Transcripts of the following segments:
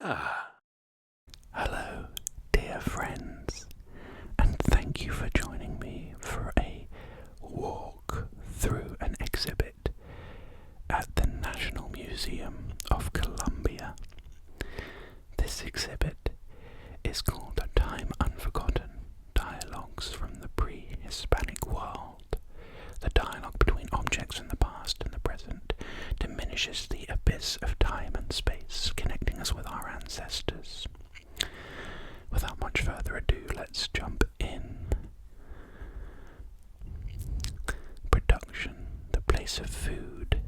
Hello, dear friends, and thank you for joining me for a walk through an exhibit at the National Museum of Colombia. This exhibit is called A Time Unforgotten, Dialogues from the Pre-Hispanic World. The dialogue between objects in the past and the present diminishes the abyss of time and space, connecting us with our ancestors. Without much further ado, let's jump in. Production, the place of food.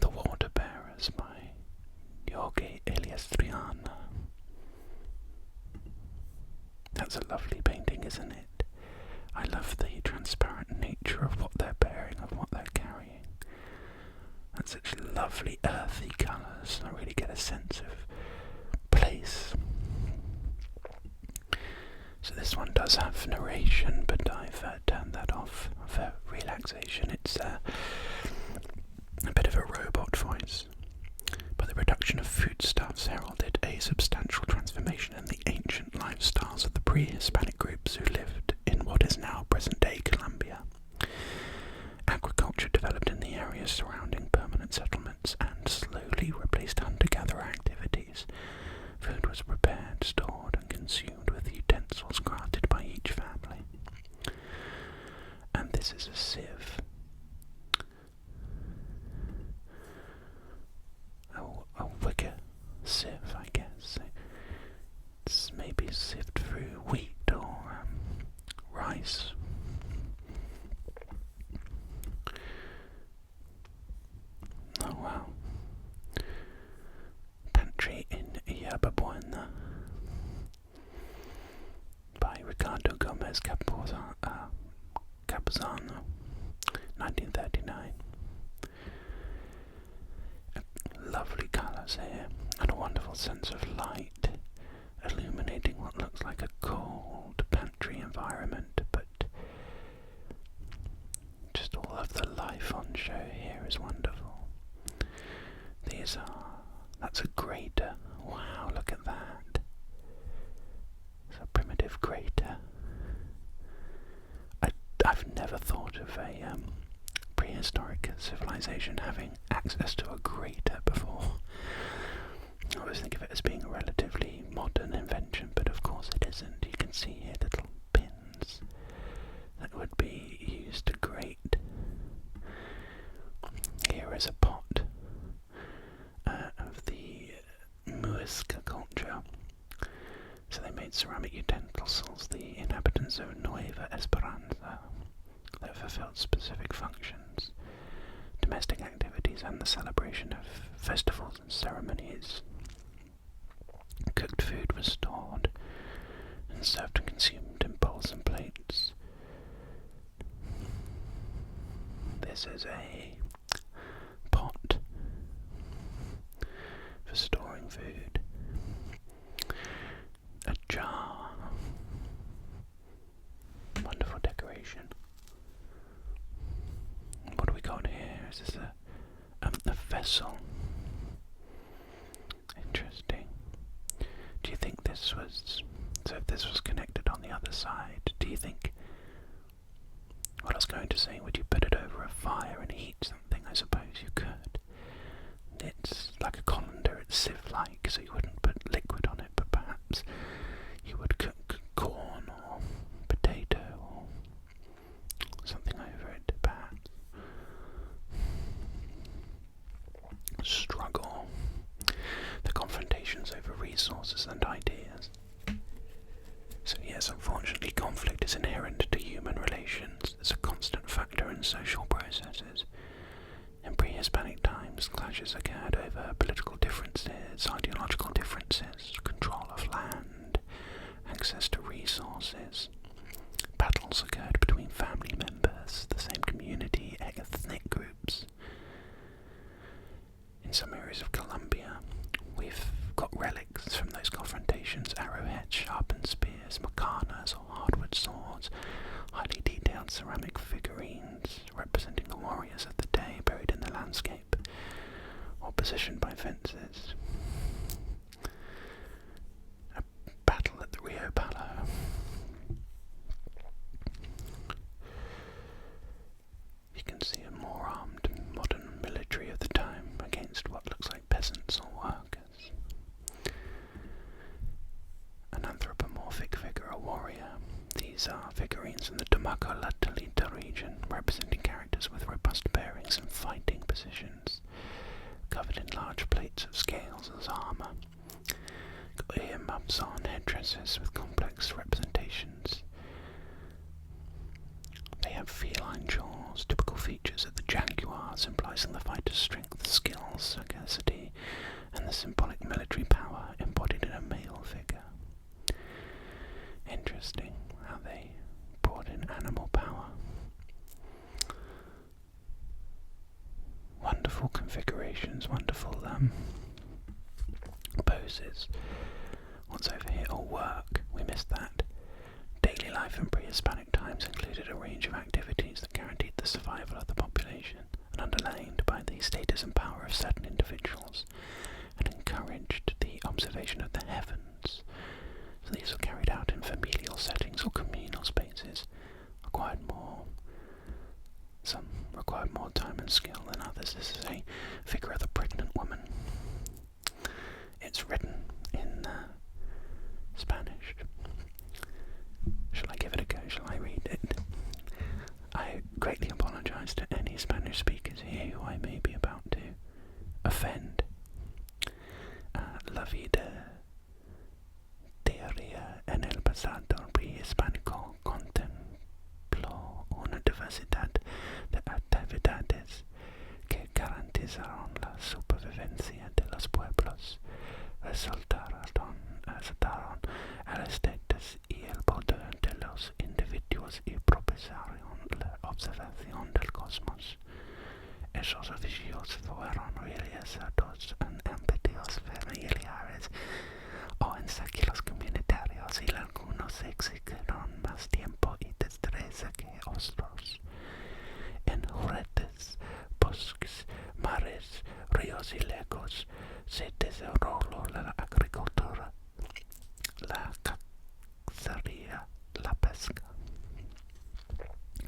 The Water Bearers by Jorge Eliastriana. That's a lovely painting, isn't it? I love the transparent nature of what they're bearing, of what they're carrying. That's such lovely earthy colours. I really get a sense of place. So this one does have narration, but I've turned that off for relaxation. It's a bit of a robot voice. But the production of foodstuffs heralded a substantial transformation in the ancient lifestyles of the pre-Hispanic groups who lived in what is now present-day Colombia. Agriculture developed in the areas surrounding permanent settlements and slowly replaced hunter-gatherer activities. Food was prepared, stored, and consumed with utensils crafted by each family. And this is a sieve. A wicker sieve, I guess. It's maybe sieved through wheat or rice. Oh wow. Pantry in Yerba Buena by Ricardo Gomez Capuzano, 1939. Lovely colours here, and a wonderful sense of light, illuminating what looks like a cold pantry environment, but just all of the life on show here is wonderful. That's a grater. Wow, look at that. It's a primitive grater. I've never thought of a prehistoric civilization having access to a grater before. I always think of it as being a relatively modern invention, but of course it isn't. You can see here little pins that would be used to grate. Here is a pot of the Muisca culture. So they made ceramic utensils, the inhabitants of Nueva Esperanza, that fulfilled specific functions, domestic activities, and the celebration of festivals and ceremonies. Cooked food was stored and served and consumed in bowls and plates. This is a pot for storing food. A jar. Wonderful decoration. What do we got here? Is this a vessel? Interesting. Do you think this was... So if this was connected on the other side, do you think... What I was going to say, would you put it over a fire and heat something? I suppose you could. It's like a colander, it's sieve-like, so you wouldn't put liquid on it, but perhaps you would cook corn or potato or something over it, perhaps. Struggle. The confrontations over resources and ideas. So yes, unfortunately, conflict is inherent to human relations. It's a constant factor in social processes. In pre-Hispanic times, clashes occurred over political differences, ideological differences, control of land, access to resources. Battles occurred between family members, the same community, ethnic groups. In some areas of Colombia, we've got relics from those confrontations: arrowheads, sharpened spears, macanas or hardwood swords, highly detailed ceramic figurines representing the warriors of the day buried in the landscape, or positioned by fences. A battle at the Rio Palo. You can see a more armed modern military of the time against what looks like peasants or workers. An anthropomorphic figure, a warrior. These are figurines from the Tumaco-La region, representing characters with robust bearings and fighting positions, covered in large plates of scales as armour. Got ear-muffs on, headdresses with complex representations. They have feline jaws, typical features of the jaguar, symbolising the fighter's strength, skill, sagacity, and the symbolic military power embodied in a male figure. Interesting how they brought in animal power. Wonderful configurations, wonderful poses. What's over here? Oh, work. We missed that. Daily life in pre-Hispanic times included a range of activities that guaranteed the survival of the population, and underlain by the status and power of certain individuals, and encouraged the observation of the heavens. So these were carried out in familial settings or communal spaces, some required more time and skill than others. This is a figure of the pregnant woman. It's written in Spanish. Shall I give it a go? Shall I read it? I greatly apologise to any Spanish speakers here who I may be about to offend. La vida diaria en el pasado prehispánico contempló una diversidad de actividades que garantizaron la supervivencia de los pueblos, resultaron el estatus y el poder de los individuos y propiciaron la observación del cosmos. Esos oficios fueron realizados en ámbitos familiares o en círculos comunitarios, y algunos exigieron más tiempo y destreza que otros. En redes, bosques, mares, ríos y lagos se desarrolló la agricultura, la cacería, la pesca.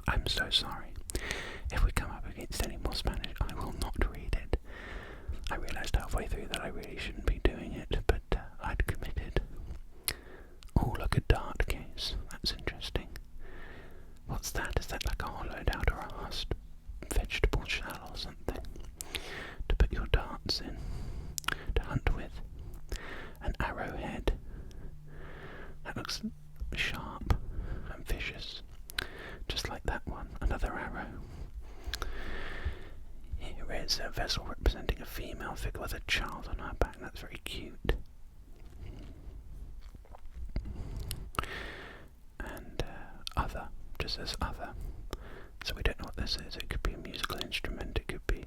I'm so sorry. If we come up against any more Spanish, I will not read it. I realised halfway through that I really shouldn't be doing it, but I'd committed. Oh, look, a dart case. That's interesting. What's that? Is that like a hollowed out or a husked vegetable shell or something? To put your darts in, to hunt with. An arrowhead. That looks sharp and vicious. Just like that one. Another arrow. Here is a vessel representing a female figure with a child on her back. That's very cute. And other, just says other. So we don't know what this is. It could be a musical instrument. It could be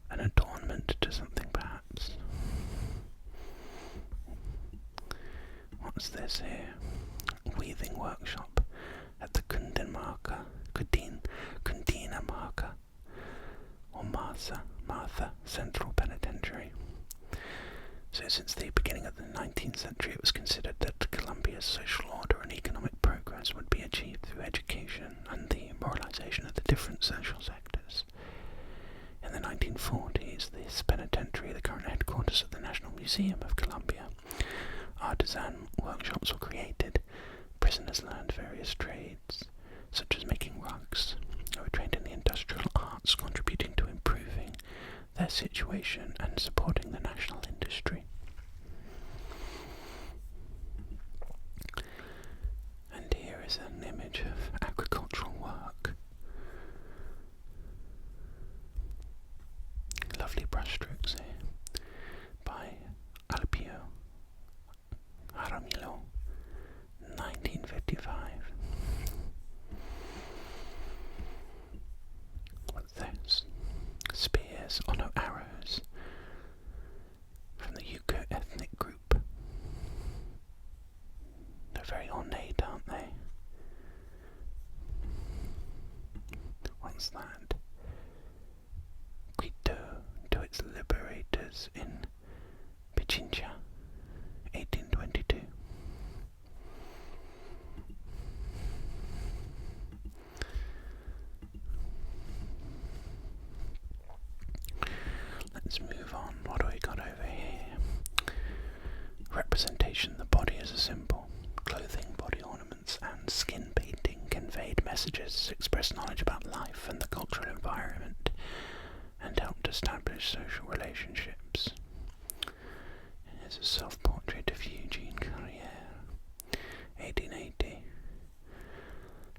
an adornment to something, perhaps. What's this here? Weaving workshop at the Cundinamarca or Martha Central Penitentiary. So since the beginning of the 19th century, it was considered that Colombia's social order and economic progress would be achieved through education and the moralization of the different social sectors. In the 1940s, this penitentiary, the current headquarters of the National Museum of Colombia, artisan workshops were created. Prisoners learned various trades, such as making rugs. They were trained in the industrial arts, contributing to improving their situation and supporting the national industry. And here is an image of agricultural work. Lovely brushstrokes here by Alpio Jaramillo, 1955. What's this? Spears, oh no, arrows, from the Yuko ethnic group. They're very ornate, aren't they? murders in Pichincha, 1822. Let's move on. What do we got over here? Representation. The body as a symbol. Clothing, body ornaments, and skin painting conveyed messages, expressed knowledge about life and the cultural environment, and helped establish social relationships. Here's a self-portrait of Eugene Carrière, 1880.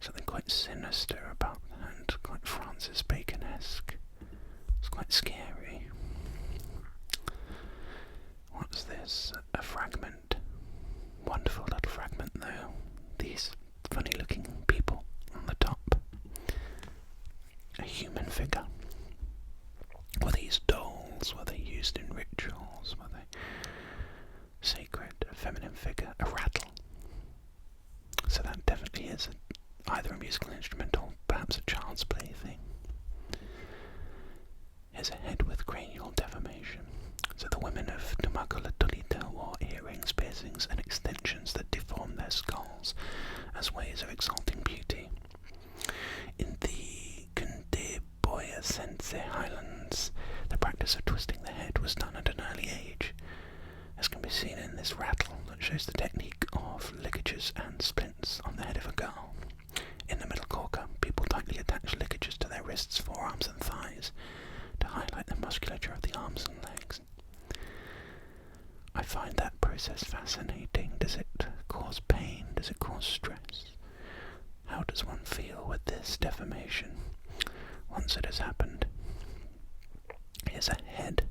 Something quite sinister about that, and quite Francis Bacon-esque. It's quite scary. What's this? A fragment. Wonderful little fragment though. These funny looking people on the top. A human figure. Were these dolls? Were they used in rituals? Were they sacred? A feminine figure? A rattle. So that definitely is either a musical instrument or perhaps a child's plaything. Here's a head with cranial deformation. So the women of Tumaco-La-Tolita wore earrings, piercings, and extensions that deformed their skulls as ways of exalting beauty. In the Cundiboyacense Highlands, the practice of twisting the head was done at an early age, as can be seen in this rattle that shows the technique of ligatures and splints on the head of a girl. In the Middle Cauca, people tightly attach ligatures to their wrists, forearms, and thighs to highlight the musculature of the arms and legs. I find that process fascinating. Does it cause pain? Does it cause stress? How does one feel with this deformation once it has happened? Here's a head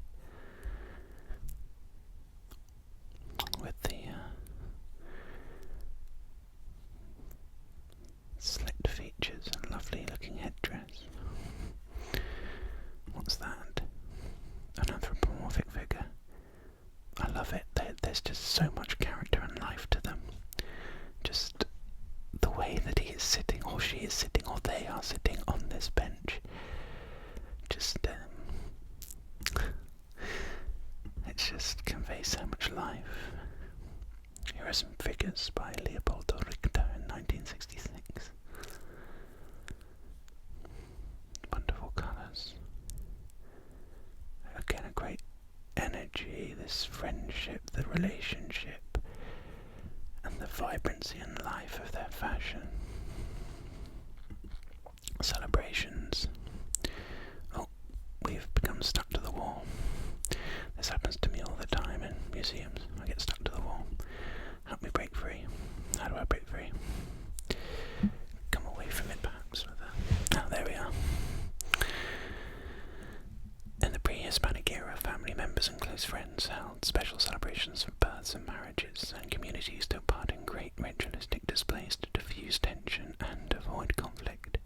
with the slit features and lovely looking headdress. What's that? An anthropomorphic figure. I love it. There's just so much character and life to them. Just the way that he is sitting, or she is sitting, or they are sitting on this bench. Just, it just conveys so much life. Here are some figures by Leopoldo Richter in 1966. Wonderful colours. Again, a great energy, this friendship, the relationship, and the vibrancy and life of their fashion. Celebrations. Oh, we've become stuck to the wall. This happens to me all the time in museums. I get stuck to the wall. Help me break free. How do I break free? Come away from it perhaps with a... Oh, there we are. In the pre-Hispanic era, family members and close friends held special celebrations for births and marriages, and communities took part in great ritualistic displays to diffuse tension and avoid conflict.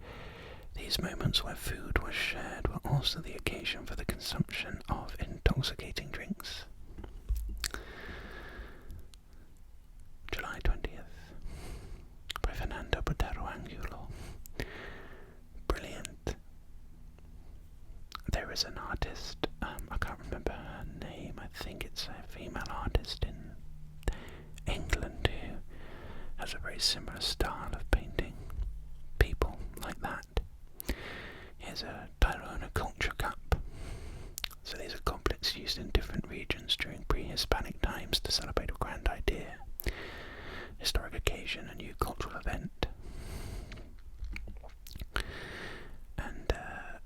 These moments where food was shared were also the occasion for the consumption of intoxicating drinks. July 20th, by Fernando Botero Angulo. Brilliant. There is an artist, I can't remember her name, I think it's a female artist in England who has a very similar style of painting people like that. Here's a Tirona culture cup. So these are goblets used in different regions during pre-Hispanic times to celebrate a grand idea, historic occasion, a new cultural event. And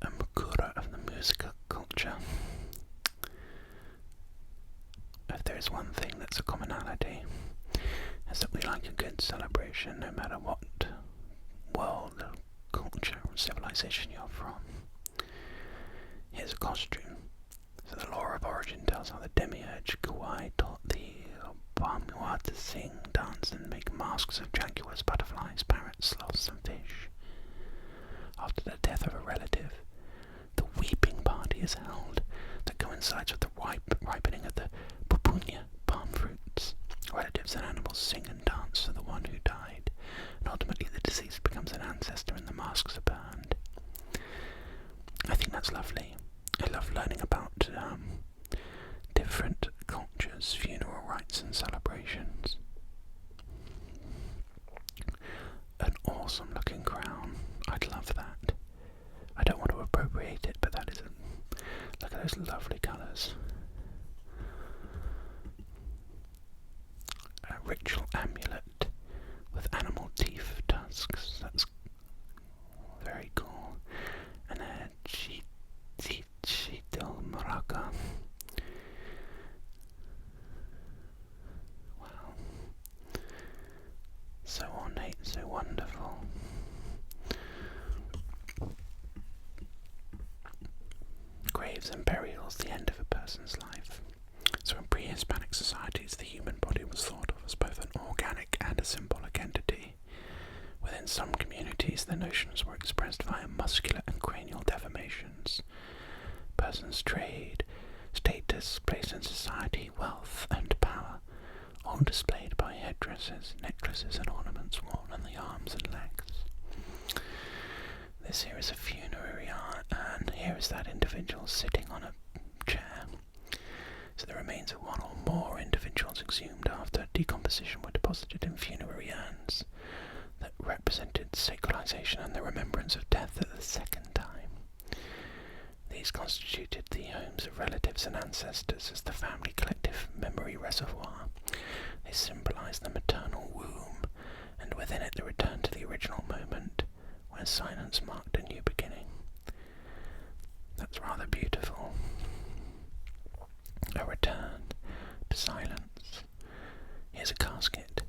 a mukura of the musica culture. If there is one thing that's a commonality, is that we like a good celebration no matter what world, culture or civilization you're from. Here's a costume. So the lore of origin tells how the demiurge Kauai taught the Oumuamua to sing, dance and make masks of jaguars, butterflies, parrots, sloths and fish. After the death of a relative, the weeping party is held that coincides with the ripening of the pupunya, palm fruits. Relatives and animals sing and dance to the one who died, and ultimately the deceased becomes an ancestor and the masks are burned. I think that's lovely. I love learning about as funeral rites and celebrations. An awesome looking crown. I'd love that. I don't want to appropriate it, but that is look at those lovely colours. A ritual amulet with animal teeth tusks. That's very cool. And a Chitil Maraca. Wow. So ornate, so wonderful. Graves and burials, the end of a person's life. So in pre-Hispanic societies, the human body was thought of as both an organic and a symbolic entity. Within some communities, the notions were expressed via muscular and cranial deformations. Persons' trade, status, place in society, wealth, and power, all displayed by headdresses, necklaces, and ornaments worn on the arms and legs. This here is a funerary urn. Here is that individual sitting on a chair. So the remains of one or more individuals exhumed after decomposition were deposited in funerary urns that represented sacralization and the remembrance of death at the second time. These constituted the homes of relatives and ancestors as the family collective memory reservoir. They symbolized the maternal womb, and within it the return to the original moment, where silence marked a new beginning. That's rather beautiful. A return to silence. Here's a casket.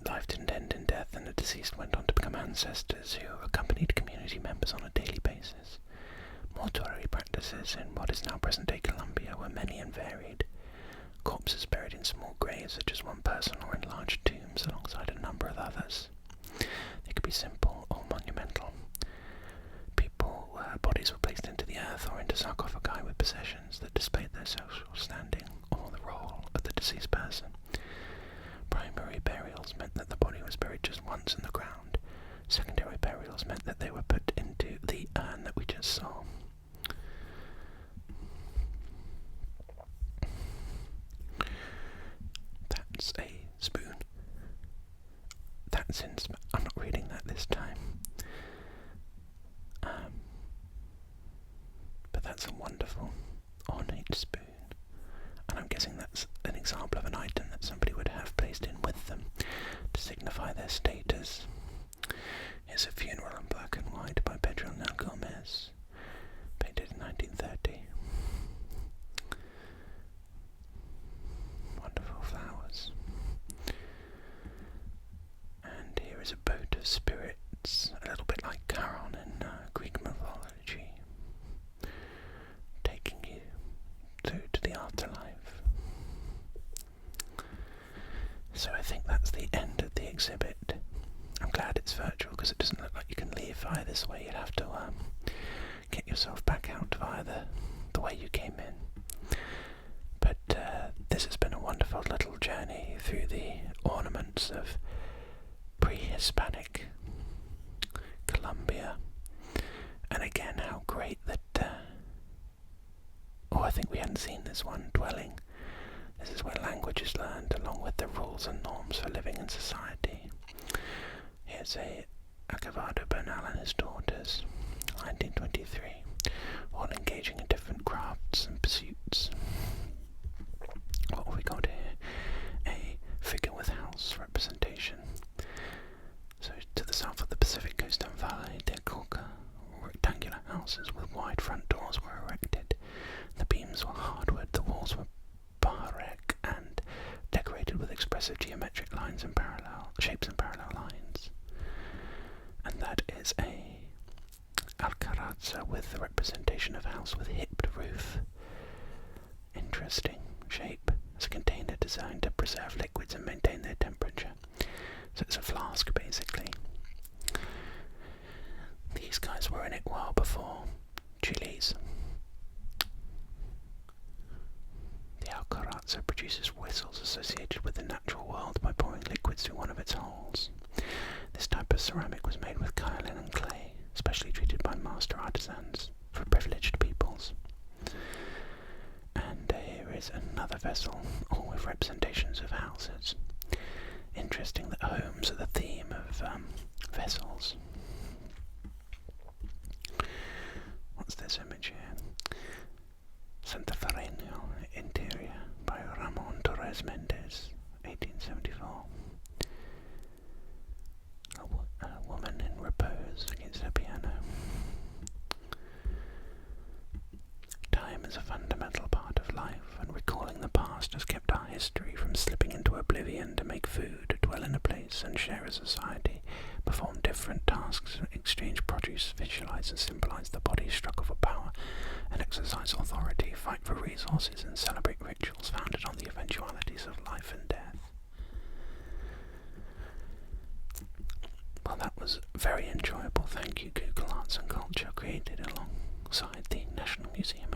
Life didn't end in death, and the deceased went on to become ancestors who accompanied community members on a daily basis. Mortuary practices in what is now present-day Colombia were many and varied. Corpses buried in small graves such as one person or in large tombs alongside a number of others. They could be simple or monumental. Bodies were placed into the earth or into sarcophagi with possessions that displayed their social standing or the role of the deceased person. Primary burials meant that the body was buried just once in the ground. Secondary burials meant that they were put into the urn that we just saw. That's a spoon. That's in I'm not reading that this time. But that's a wonderful, ornate spoon. And I'm guessing that's an example of an item that somebody would have placed in with them to signify their status. Here's a funeral in black and white by Pedro Nel Gomez, painted in 1930. Wonderful flowers. And here is a boat of spirits, a little bit like Charon in Greek mythology, taking you through to the afterlife. So I think that's the end of the exhibit. I'm glad it's virtual because it doesn't look like you can leave via this way. You'd have to get yourself back out via the way you came in. But this has been a wonderful little journey through the ornaments of Pre-Hispanic Colombia. And again, how great that I think we hadn't seen this one, dwelling. This is where language is learned along with the rules and norms for living in society. Here's a Acabado Bernal and his daughters, 1923, all engaging in different crafts and pursuits. What have we got here? A figure with house representation. So to the south of the Pacific Coast and Valle de Cauca, rectangular houses with wide front doors were erected. The beams were hardwood, the walls were barrec and decorated with expressive geometric lines and shapes and parallel lines. And that is a alcaraza with the representation of a house with hipped roof. Interesting shape. It's a container designed to preserve liquids and maintain their temperature. So it's a flask, basically. These guys were in it well before Chile's. The alcaraza produces whistles associated with the natural world by pouring liquids through one of its holes. This type of ceramic was made with kaolin and clay, specially treated by master artisans for privileged peoples. a vessel, all with representations of houses. Interesting that homes are the theme of vessels. What's this image here? Santa Ferreño interior by Ramon Torres Mendez, 1874. A woman in repose against a piano. Time is a fundamental part of life, and recalling the past has kept our history from slipping into oblivion. To make food, dwell in a place, and share a society, perform different tasks, exchange produce, visualize and symbolize the body's struggle for power, and exercise authority, fight for resources, and celebrate rituals founded on the eventualities of life and death. Well, that was very enjoyable. Thank you, Google Arts and Culture, created alongside the National Museum